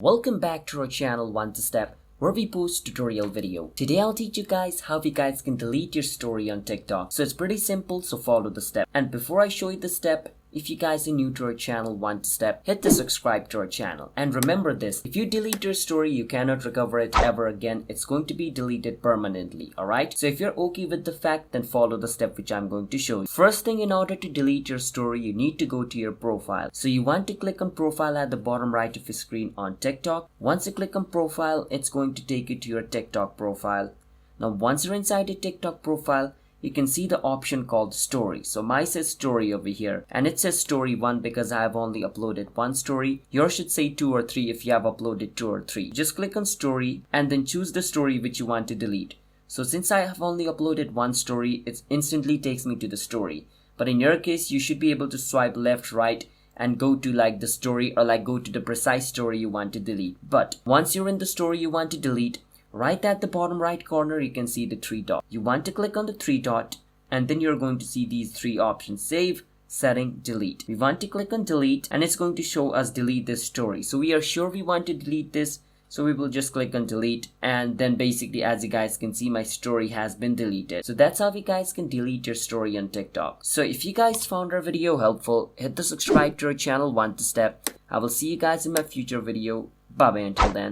Welcome back to our channel One to Step, where we post tutorial video. Today I'll teach you guys how you guys can delete your story on TikTok. So it's pretty simple, so follow the step. And before I show you the step, if you guys are new to our channel One to Step, hit the subscribe to our channel. And remember this, if you delete your story, you cannot recover it ever again. It's going to be deleted permanently, alright? So if you're okay with the fact, then follow the step which I'm going to show you. First thing, in order to delete your story, you need to go to your profile. So you want to click on profile at the bottom right of your screen on TikTok. Once you click on profile, it's going to take you to your TikTok profile. Now once you're inside your TikTok profile, you can see the option called story. So mine says story over here, and it says story 1 because I have only uploaded 1 story. Yours should say 2 or 3 if you have uploaded 2 or 3. Just click on story and then choose the story which you want to delete. So since I have only uploaded 1 story, it instantly takes me to the story. But in your case, you should be able to swipe left, right, and go to like the story, or like go to the precise story you want to delete. But once you're in the story you want to delete, right at the bottom right corner you can see the 3 dots. You want to click on the 3 dot, and then you're going to see these 3 options: save, setting, delete. We want to click on delete, and it's going to show us delete this story. So we are sure we want to delete this, so we will just click on delete, and then basically, as you guys can see, my story has been deleted. So that's how you guys can delete your story on TikTok. So if you guys found our video helpful, hit the subscribe to our channel One to Step. I will see you guys in my future video. Bye bye until then.